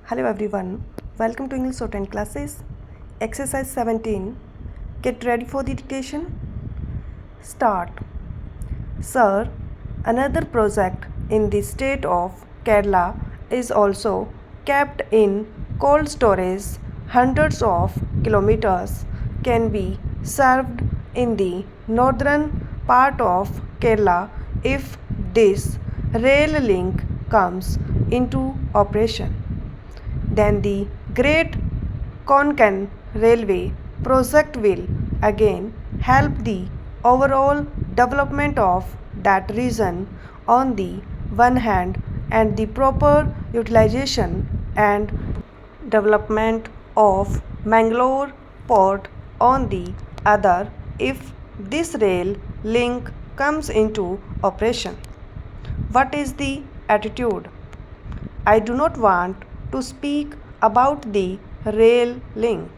Hello everyone, welcome to English Shorthand classes. Exercise 17. Get ready for the dictation. Start. Sir, another project in the state of Kerala is also kept in cold storage hundreds of kilometers can be served in the northern part of Kerala if this rail link comes into operation. Then the Great Konkan Railway project will again help the overall development of that region on the one hand and the proper utilization and development of Mangalore port on the other if this rail link comes into operation. What is the attitude? I do not want to speak about the rail link.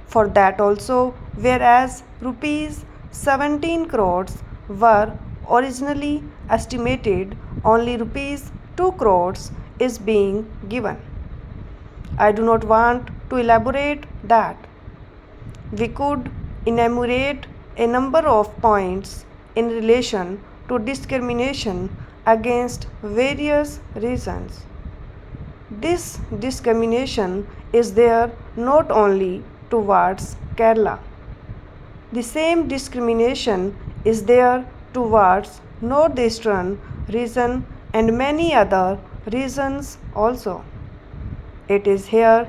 For that also, whereas rupees 17 crores were originally estimated, only rupees 2 crores is being given. I do not want to elaborate that. We could enumerate a number of points in relation to discrimination against various reasons. This discrimination is there not only towards Kerala. The same discrimination is there towards northeastern region and many other regions also. It is here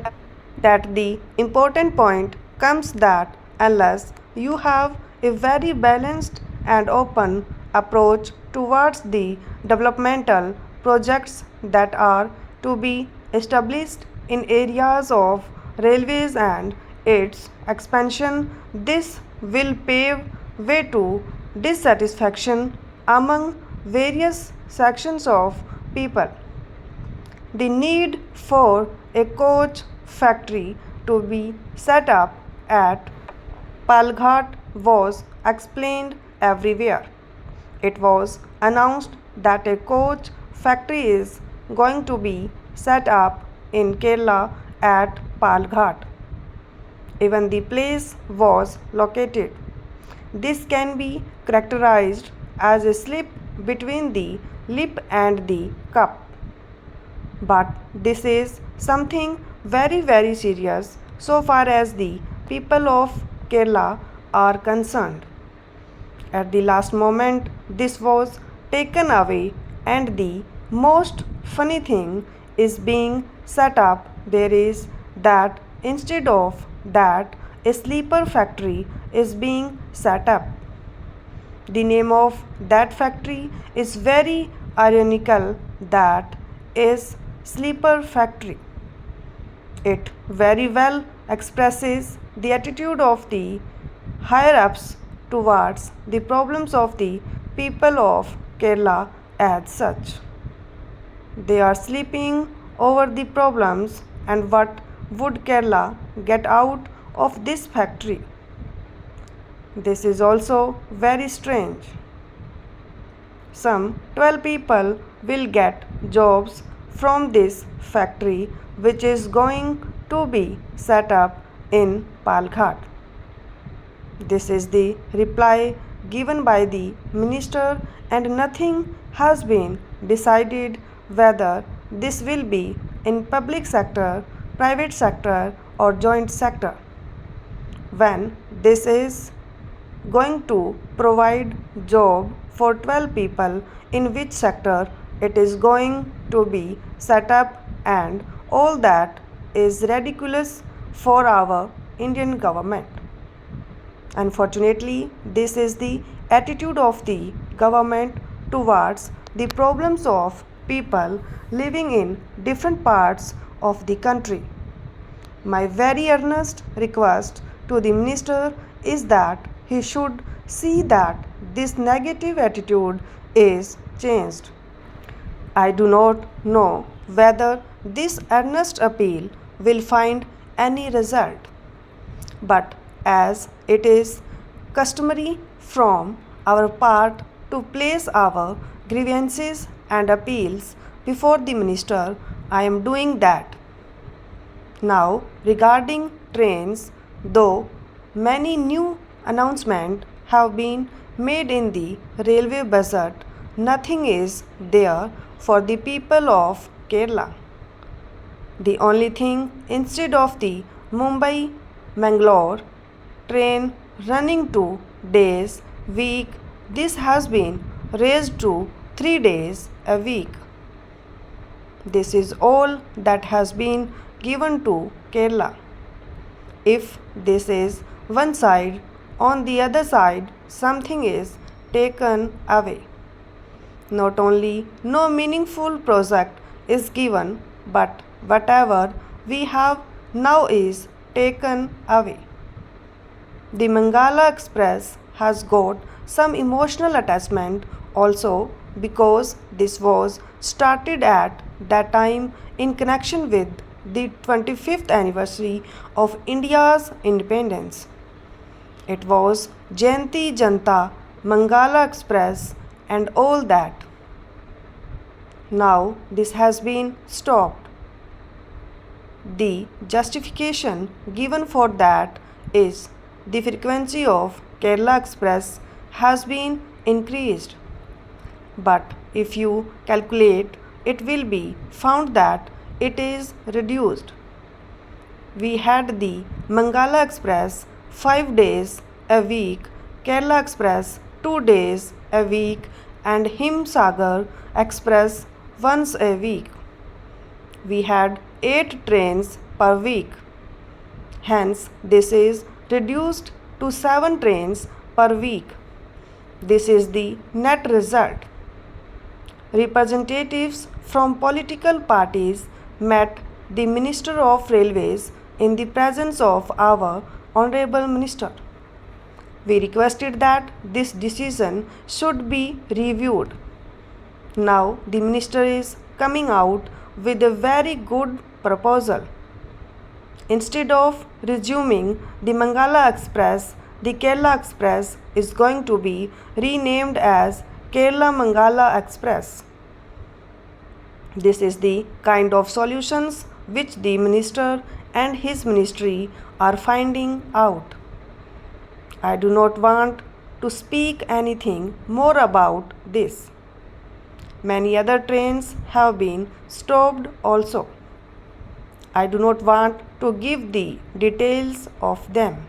that the important point comes that unless you have a very balanced and open approach towards the developmental projects that are to be established in areas of railways and its expansion, this will pave way to dissatisfaction among various sections of people. The need for a coach factory to be set up at Palghat was explained everywhere. It was announced that a coach factory is going to be set up in Kerala at Palghat. Even the place was located. This can be characterized as a slip between the lip and the cup. But this is something very serious so far as the people of Kerala are concerned. At the last moment, this was taken away, and the most funny thing is being set up there is that instead of that, a sleeper factory is being set up. The name of that factory is very ironical, that is sleeper factory. It very well expresses the attitude of the higher ups towards the problems of the people of Kerala as such. They are sleeping over the problems, and what would Kerala get out of this factory? This is also very strange. Some 12 people will get jobs from this factory which is going to be set up in Palghat. This is the reply given by the minister, and nothing has been decided whether this will be in public sector, private sector or joint sector. When this is going to provide job for 12 people, in which sector it is going to be set up, and all that is ridiculous for our Indian government. Unfortunately, this is the attitude of the government towards the problems of people living in different parts of the country. My very earnest request to the minister is that he should see that this negative attitude is changed. I do not know whether this earnest appeal will find any result, but as it is customary from our part to place our grievances and appeals before the minister, I am doing that. Now, regarding trains, though many new announcements have been made in the railway budget, nothing is there for the people of Kerala. The only thing, instead of the Mumbai Mangalore train running 2 days week, this has been raised to 3 days a week. This is all that has been given to Kerala. If this is one side, on the other side something is taken away. Not only no meaningful project is given, but whatever we have now is taken away. The Mangala Express has got some emotional attachment also because this was started at that time in connection with the 25th anniversary of India's independence. It was Jayanti Janta Mangala Express and all that. Now this has been stopped. The justification given for that is the frequency of Kerala Express has been increased. But if you calculate, it will be found that it is reduced. We had the Mangala Express 5 days a week, Kerala Express 2 days a week, and Himsagar Express once a week. We had 8 trains per week. Hence, this is reduced to 7 trains per week. This is the net result. Representatives from political parties met the Minister of Railways in the presence of our Honorable Minister. We requested that this decision should be reviewed. Now the Minister is coming out with a very good proposal. Instead of resuming the Mangala Express, the Kerala Express is going to be renamed as Kerala Mangala Express. This is the kind of solutions which the minister and his ministry are finding out. I do not want to speak anything more about this. Many other trains have been stopped also. I do not want to give the details of them.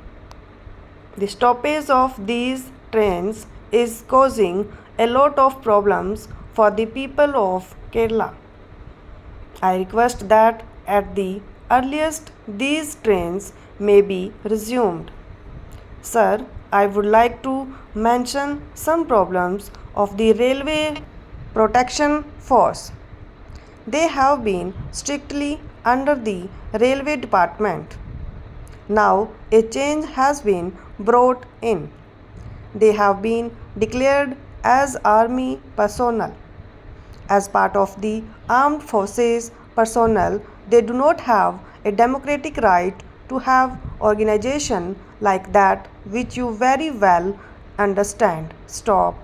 The stoppage of these trains is causing a lot of problems for the people of Kerala. I request that at the earliest these trains may be resumed. Sir, I would like to mention some problems of the Railway Protection Force. They have been strictly under the Railway Department. Now a change has been brought in. They have been declared as army personnel. As part of the armed forces personnel, they do not have a democratic right to have organization like that, which you very well understand. Stop.